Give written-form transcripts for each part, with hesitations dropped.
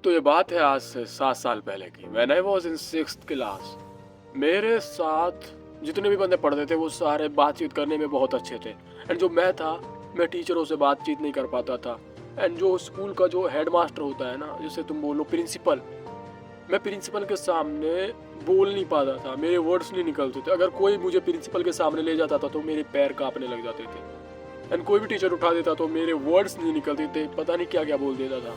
तो ये बात है आज से 7 साल पहले की। When I was in 6th class, मेरे साथ जितने भी बंदे पढ़ते थे वो सारे बातचीत करने में बहुत अच्छे थे। एंड जो मैं था, मैं टीचरों से बातचीत नहीं कर पाता था। एंड जो स्कूल का जो हेड मास्टर होता है ना, जैसे तुम बोलो प्रिंसिपल, मैं प्रिंसिपल के सामने बोल नहीं पाता था, मेरे वर्ड्स नहीं निकलते थे। अगर कोई मुझे प्रिंसिपल के सामने ले जाता था तो मेरे पैर कांपने लग जाते थे। एंड कोई भी टीचर उठा देता तो मेरे वर्ड्स नहीं निकलते थे, पता नहीं क्या क्या बोल देता था।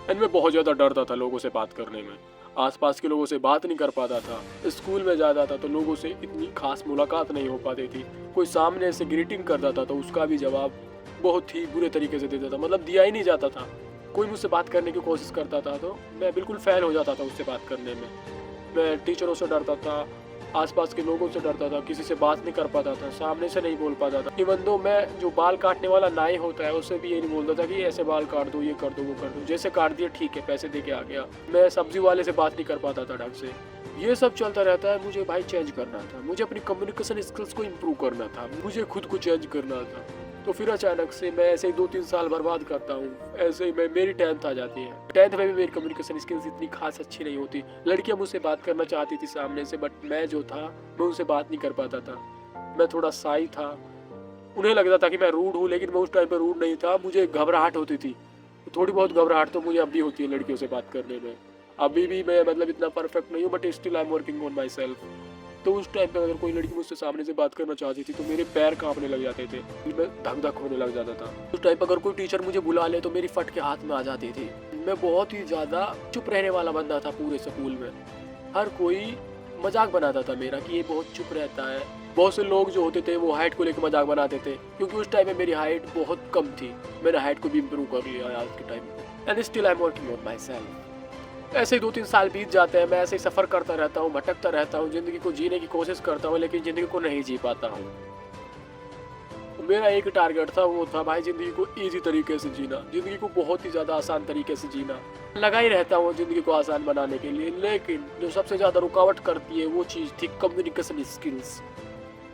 एंड मैं बहुत ज़्यादा डरता था लोगों से बात करने में, आसपास के लोगों से बात नहीं कर पाता था। स्कूल में जाता था तो लोगों से इतनी खास मुलाकात नहीं हो पाती थी। कोई सामने से ग्रीटिंग करता था तो उसका भी जवाब बहुत ही बुरे तरीके से देता था, मतलब दिया ही नहीं जाता था। कोई मुझसे बात करने की कोशिश करता था तो मैं बिल्कुल फेल हो जाता था उससे बात करने में। मैं टीचरों से डरता था, आसपास के लोगों से डरता था, किसी से बात नहीं कर पाता था, सामने से नहीं बोल पाता था। इवन दो मैं जो बाल काटने वाला नाई होता है उससे भी ये नहीं बोलता था कि ऐसे बाल काट दो, ये कर दो, वो कर दो। जैसे काट दिया ठीक है, पैसे दे के आ गया। मैं सब्जी वाले से बात नहीं कर पाता था ढंग से। ये सब चलता रहता है। मुझे भाई चेंज करना था, मुझे अपनी कम्युनिकेशन स्किल्स को इम्प्रूव करना था, मुझे खुद को चेंज करना था। तो फिर अचानक से मैं ऐसे ही 2-3 साल बर्बाद करता हूँ। ऐसे ही मेरी 10th आ जाती है। 10th में भी मेरी कम्युनिकेशन स्किल्स इतनी खास अच्छी नहीं होती। लड़कियाँ मुझसे बात करना चाहती थी सामने से, बट मैं जो था मैं उनसे बात नहीं कर पाता था। मैं थोड़ा शाई था। उन्हें लगता था कि मैं रूड हूँ, लेकिन मैं उस टाइम पे रूड नहीं था। मुझे घबराहट होती थी, थोड़ी बहुत घबराहट तो मुझे अब भी होती है लड़कियों से बात करने में। अभी भी मैं मतलब इतना परफेक्ट नहीं हूँ, but still I am working on my self. तो उस टाइम पे अगर कोई लड़की मुझसे सामने से बात करना चाहती थी तो मेरे पैर कांपने लग जाते थे, मैं धक धक होने लग जाता था। उस टाइम पे अगर कोई टीचर मुझे बुला ले तो मेरी फट के हाथ में आ जाती थी। मैं बहुत ही ज़्यादा चुप रहने वाला बंदा था पूरे स्कूल में। हर कोई मजाक बनाता था मेरा कि ये बहुत चुप रहता है। बहुत से लोग जो होते थे वो हाइट को लेकर मजाक बनाते थे, क्योंकि उस टाइम में मेरी हाइट बहुत कम थी। मैंने हाइट को भी इम्प्रूव कर लिया आज के टाइम में। And still I am working on my self. ऐसे ही 2-3 साल बीत जाते हैं। मैं ऐसे ही सफ़र करता रहता हूँ, भटकता रहता हूँ, ज़िंदगी को जीने की कोशिश करता हूँ, लेकिन ज़िंदगी को नहीं जी पाता हूँ। मेरा एक टारगेट था, वो था भाई ज़िंदगी को ईजी तरीके से जीना, ज़िंदगी को बहुत ही ज़्यादा आसान तरीके से जीना। लगा ही रहता हूँ ज़िंदगी को आसान बनाने के लिए, लेकिन जो सबसे ज़्यादा रुकावट करती है वो चीज़ थी कम्युनिकेशन स्किल्स।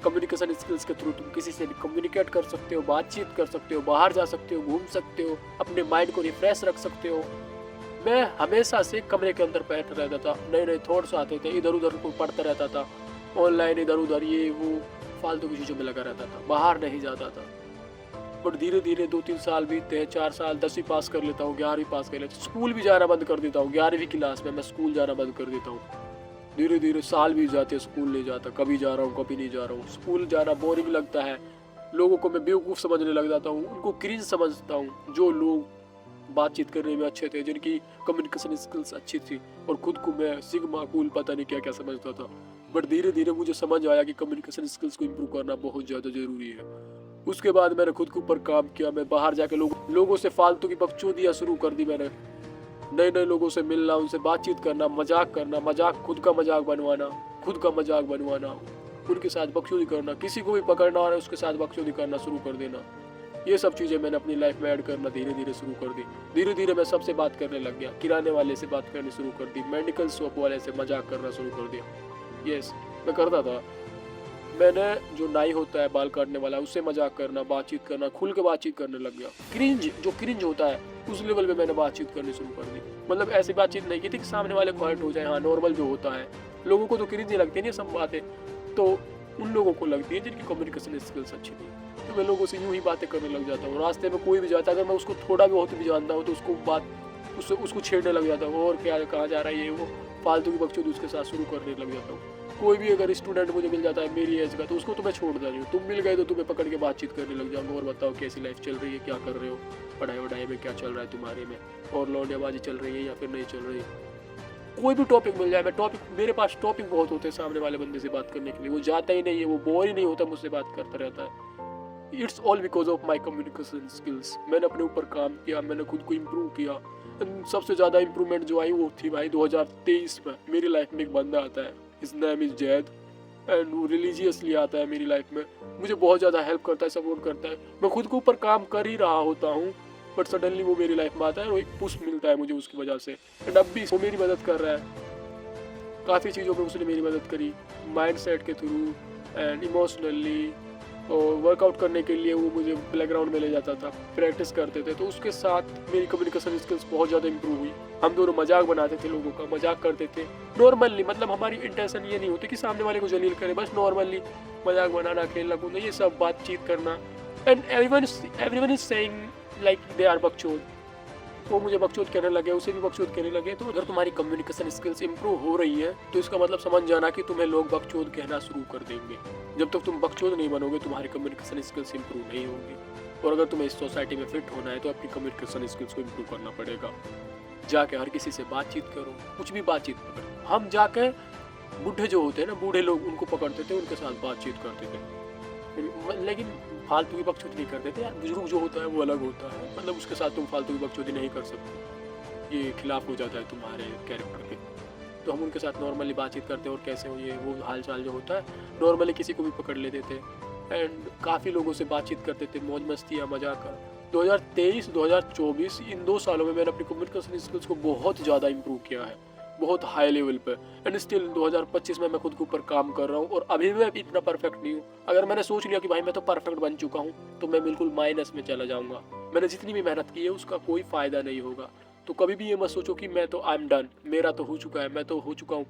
कम्युनिकेशन स्किल्स के थ्रू तुम किसी से भी कम्युनिकेट कर सकते हो, बातचीत कर सकते हो, बाहर जा सकते हो, घूम सकते हो, अपने माइंड को रिफ्रेश रख सकते हो। मैं हमेशा से कमरे के अंदर बैठा रहता था, नए नए थॉट्स आते थे, इधर उधर को पढ़ता रहता था, ऑनलाइन इधर उधर ये वो फालतू की चीज़ों में लगा रहता था, बाहर नहीं जाता था। बट धीरे धीरे 2-3 साल बीतते हैं, 4 साल, 10वीं पास कर लेता हूँ, 11वीं पास कर लेता हूँ, स्कूल भी जाना बंद कर देता हूँ। 11वीं क्लास में मैं स्कूल जाना बंद कर देता हूँ। धीरे धीरे साल बीत जाते हैं, स्कूल नहीं जाता, कभी जा रहा हूँ कभी नहीं जा रहा हूँ। स्कूल जाना बोरिंग लगता है, लोगों को मैं बेवकूफ़ समझने लग जाता हूँ, उनको क्रिंज समझता हूँ। जो लोग बातचीत करने में अच्छे थे, जिनकी कम्युनिकेशन स्किल्स अच्छी थी, और खुद को मैं सिग्मा कूल पता नहीं क्या क्या समझता था। बट धीरे धीरे मुझे समझ आया कि कम्युनिकेशन स्किल्स को इम्प्रूव करना बहुत ज़्यादा ज़रूरी है। उसके बाद मैंने खुद के ऊपर काम किया। मैं बाहर जाके लोगों से फालतू की बकचोदियाँ शुरू कर दी। मैंने नए नए लोगों से मिलना, उनसे बातचीत करना, मजाक करना, मजाक खुद का मजाक बनवाना, उनके साथ बकचोदी करना, किसी को भी पकड़ना और उसके साथ बकचोदी करना शुरू कर देना। ये सब चीज़ें मैंने अपनी लाइफ में ऐड करना धीरे धीरे शुरू कर दी। धीरे धीरे मैं सबसे बात करने लग गया, किराने वाले से बात करनी शुरू कर दी, मेडिकल शॉप वाले से मजाक करना शुरू कर दिया। यस, मैं करता था। मैंने जो नाई होता है बाल काटने वाला, उससे मजाक करना, बातचीत करना, खुल के बातचीत करने लग गया। क्रिंज होता है उस लेवल पे मैंने बातचीत करनी शुरू कर दी। मतलब ऐसी बातचीत नहीं की थी कि सामने वाले को हर्ट हो जाए, हाँ नॉर्मल जो होता है। लोगों को तो क्रिंज ही लगती नहीं सब बातें, तो उन लोगों को लगती है जिनकी कम्युनिकेशन स्किल्स अच्छी थी। तो मैं लोगों से यूं ही बातें करने लग जाता हूँ। रास्ते में कोई भी जाता है, अगर मैं उसको थोड़ा भी बहुत भी जानता हूँ तो उसको छेड़ने लग जाता हूँ, और क्या कहाँ जा रहा है ये वो, फालतू की बकचोदी उसके साथ शुरू करने लग जाता हूँ। कोई भी अगर स्टूडेंट मुझे मिल जाता है मेरी एज का, तो उसको तो मैं छोड़ता नहीं हूँ। तुम मिल गए तो तुम्हें पकड़ के बातचीत करने लग जाऊँगा, और बताओ कैसी लाइफ चल रही है, क्या कर रहे हो, पढ़ाई वढ़ाई में क्या चल रहा है तुम्हारे में, और लौंडेबाजी चल रही है या फिर नहीं चल रही है। कोई भी टॉपिक मिल जाए, मेरे पास टॉपिक बहुत होते हैं सामने वाले बंदे से बात करने के लिए। वो जाता ही नहीं है, वो बोर ही नहीं होता, मुझसे बात करता रहता है। It's all because of my communication skills. मैंने अपने ऊपर काम किया, मैंने खुद को इम्प्रूव किया। सबसे ज़्यादा इम्प्रूवमेंट जो आई वो थी भाई 2023 में। मेरी लाइफ में एक बंदा आता है, his name is Zaid, and वो रिलीजियसली आता है मेरी लाइफ में। मुझे बहुत ज़्यादा हेल्प करता है, सपोर्ट करता है। मैं खुद के ऊपर काम कर ही रहा होता हूँ, बट सडनली वो मेरी लाइफ में आता है और एक पुश मिलता है मुझे उसकी वजह से। एंड अब भी वो मेरी मदद कर रहा है, काफ़ी चीज़ों में उसने मेरी मदद करी, माइंड सेट के थ्रू एंड इमोशनली और वर्कआउट करने के लिए वो मुझे प्लेग्राउंड में ले जाता था, प्रैक्टिस करते थे, तो उसके साथ मेरी कम्युनिकेशन स्किल्स बहुत ज़्यादा इंप्रूव हुई। हम दोनों मजाक बनाते थे, लोगों का मजाक करते थे नॉर्मली, मतलब हमारी इंटेंशन ये नहीं होती कि सामने वाले को जलील करें, बस नॉर्मली मजाक बनाना, खेलना कूदना, ये सब बातचीत करना। And everyone is saying like they are बकचोद। वो मुझे बकचोद कहने लगे, उसे भी बकचोद कहने लगे। तो अगर तुम्हारी कम्युनिकेशन स्किल्स इंप्रूव हो रही है तो इसका मतलब समझ जाना कि तुम्हें लोग बकचोद कहना शुरू कर देंगे। जब तक तुम बकचोद नहीं बनोगे तुम्हारी कम्युनिकेशन स्किल्स इंप्रूव नहीं होंगी। और अगर तुम्हें इस सोसाइटी में फिट होना है तो अपनी कम्युनिकेशन स्किल्स को इंप्रूव करना पड़ेगा। जाके हर किसी से बातचीत करो, कुछ भी बातचीत करो। हम जाके बूढ़े जो होते हैं ना, बूढ़े लोग, उनको पकड़ते थे, उनके साथ बातचीत करते थे, लेकिन फालतू की बकचोदी नहीं करते थे यार। बुजुर्ग जो होता है वो अलग होता है, मतलब उसके साथ तुम फालतू की बकचोदी नहीं कर सकते, ये खिलाफ हो जाता है तुम्हारे कैरेक्टर के। तो हम उनके साथ नॉर्मली बातचीत करते हैं और कैसे हो, ये वो हाल चाल जो होता है नॉर्मली किसी को भी पकड़ लेते थे। एंड काफ़ी लोगों से बातचीत करते थे, मौज मस्ती या मजाक। 2023 2024 इन 2 सालों में मैंने अपनी कम्युनिकेशन स्किल्स को बहुत ज़्यादा इंप्रूव किया है, बहुत हाई लेवल पे। एंड स्टिल 2025 में मैं खुद के ऊपर काम कर रहा हूँ और अभी मैं इतना परफेक्ट नहीं हूँ। अगर मैंने सोच लिया कि भाई मैं तो परफेक्ट बन चुका हूँ तो मैं बिल्कुल माइनस में चला जाऊँगा। मैंने जितनी भी मेहनत की है उसका कोई फ़ायदा नहीं होगा। तो कभी भी ये मत सोचो कि मैं तो आई एम डन, मेरा तो हो चुका है, मैं तो हो चुका हूँ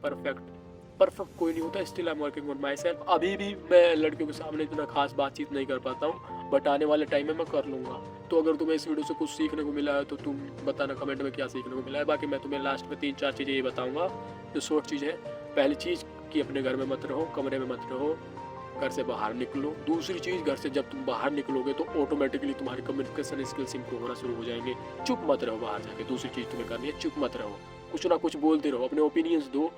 परफेक्ट कोई नहीं होता। Still I am working on my self. अभी भी मैं लड़कियों के सामने इतना खास बातचीत नहीं कर पाता हूँ, बट आने वाले टाइम में मैं कर लूँगा। तो अगर तुम्हें इस वीडियो से कुछ सीखने को मिला है तो तुम बताना कमेंट में क्या सीखने को मिला है। बाकी मैं तुम्हें लास्ट में 3-4 चीज़ें ये बताऊँगा जो शॉर्ट चीज़ है। पहली चीज़ कि अपने घर में मत रहो, कमरे में मत रहो, घर से बाहर निकलो। दूसरी चीज़, घर से जब तुम बाहर निकलोगे तो ऑटोमेटिकली तुम्हारी कम्युनिकेशन स्किल्स इंप्रूव होना शुरू हो जाएंगे। चुप मत रहो बाहर जाके। दूसरी चीज़ तुम्हें करनी है, चुप मत रहो, कुछ ना कुछ बोलते रहो, अपने ओपिनियंस दो,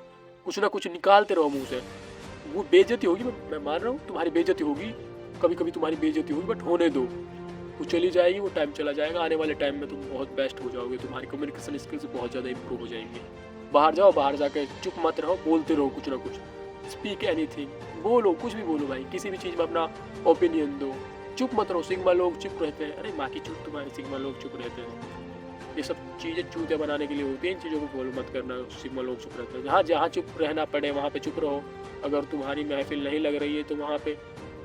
कुछ ना कुछ निकालते रहो मुंह से। वो बेइज्जती होगी, मैं मान रहा हूँ तुम्हारी बेइज्जती होगी, कभी कभी तुम्हारी बेइज्जती होगी, बट होने दो, वो चली जाएगी, वो टाइम चला जाएगा। आने वाले टाइम में तुम बहुत बेस्ट हो जाओगे, तुम्हारी कम्युनिकेशन स्किल्स बहुत ज़्यादा इंप्रूव हो जाएंगे। बाहर जाओ, बाहर जाके चुप मत रहो, बोलते रहो कुछ ना कुछ। स्पीक एनीथिंग, बोलो, कुछ भी बोलो भाई, किसी भी चीज़ में अपना ओपिनियन दो। चुप मत रहो। सिग्मा लोग चुप रहते हैं, अरे माँ की चुप तुम्हारी, सिग्मा लोग चुप रहते हैं। ये सब चीज़ें चूते बनाने के लिए होती हैं, इन चीज़ों को फॉलो मत करना। सिग्मा लोग चुप रहते हैं। जहाँ चुप रहना पड़े वहाँ पे चुप रहो। अगर तुम्हारी महफिल नहीं लग रही है तो वहाँ पे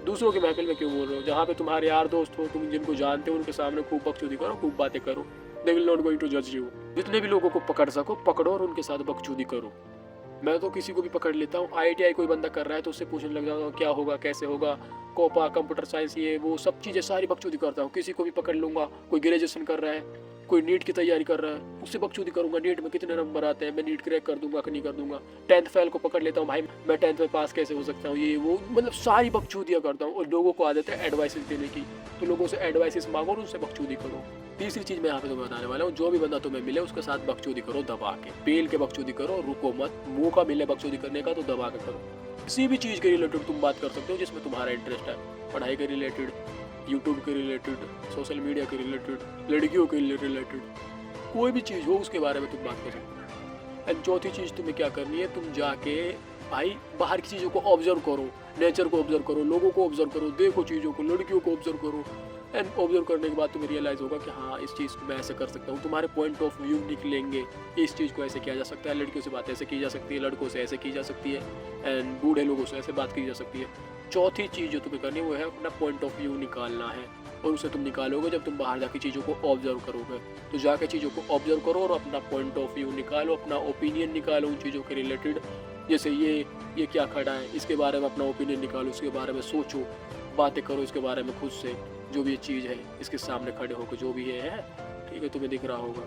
दूसरों की महफिल में क्यों बोल रहे हो। जहाँ पे तुम्हारे यार दोस्त हो, तुम जिनको जानते हो, उनके सामने खूब बकचोदी करो, खूब बातें करो। They will not going to जज यू। जितने भी लोगों को पकड़ सको पकड़ो और उनके साथ बकचोदी करो। मैं तो किसी को भी पकड़ लेता हूँ। IITI कोई बंदा कर रहा है तो उससे पूछने लग जाता हूँ क्या होगा, कैसे होगा, कोपा, कंप्यूटर साइंस, ये वो सब चीज़ें सारी बकचोदी करता हूँ। किसी को भी पकड़ लूँगा, कोई ग्रेजुएशन कर रहा है, कोई नीट की तैयारी कर रहा है, उससे बकचोदी करूँगा। नीट में कितने नंबर आते हैं, मैं नीट क्रैक कर दूंगा कि नहीं कर दूंगा। 10th फेल को पकड़ लेता हूँ, भाई मैं 10th में पास कैसे हो सकता हूँ, ये वो, मतलब सारी बकचोदियाँ करता हूँ। और लोगों को आदत है एडवाइसेस देने की, तो लोगों से एडवाइसेस मांगो और उनसे बकचोदी करो। तीसरी चीज़ मैं यहाँ पे तुम्हें बताने वाला हूँ, जो भी बंदा तुम्हें मिले उसके साथ बकचोदी करो, दबा के, पेल के बकचोदी करो, रुको मत। मौका मिले बकचोदी करने का तो दबा के करो। किसी भी चीज़ के रिलेटेड तुम बात कर सकते हो जिसमें तुम्हारा इंटरेस्ट है, पढ़ाई के रिलेटेड, यूट्यूब के रिलेटेड, सोशल मीडिया के रिलेटेड, लड़कियों के रिलेटेड, कोई भी चीज़ हो उसके बारे में तुम बात कर सकते हो। एंड चौथी चीज़ तुम्हें क्या करनी है, तुम जाके भाई बाहर की चीज़ों को ऑब्जर्व करो, नेचर को ऑब्जर्व करो, लोगों को ऑब्जर्व करो, देखो चीज़ों को, लड़कियों को ऑब्जर्व करो। एंड ऑब्जर्व करने के बाद तुम्हें रियलाइज़ होगा कि हाँ इस चीज़ को मैं ऐसे कर सकता हूँ। तुम्हारे पॉइंट ऑफ व्यू निकलेंगे, इस चीज़ को ऐसे किया जा सकता है, लड़कियों से बात ऐसे की जा सकती है, लड़कों से ऐसे की जा सकती है, एंड बूढ़े लोगों से ऐसे बात की जा सकती है। चौथी चीज़ जो तुम्हें करनी है वो है अपना पॉइंट ऑफ व्यू निकालना है। और उसे तुम निकालोगे जब तुम बाहर जाके चीज़ों को ऑब्जर्व करोगे। तो जाके चीज़ों को ऑब्जर्व करो और अपना पॉइंट ऑफ व्यू निकालो, अपना ओपिनियन निकालो उन चीज़ों के रिलेटेड। जैसे ये क्या खड़ा है, इसके बारे में अपना ओपिनियन निकालो, इसके बारे में सोचो, बातें करो इसके बारे में खुद से। जो भी ये चीज़ है इसके सामने खड़े होकर जो भी है ठीक है, तुम्हें दिख रहा होगा।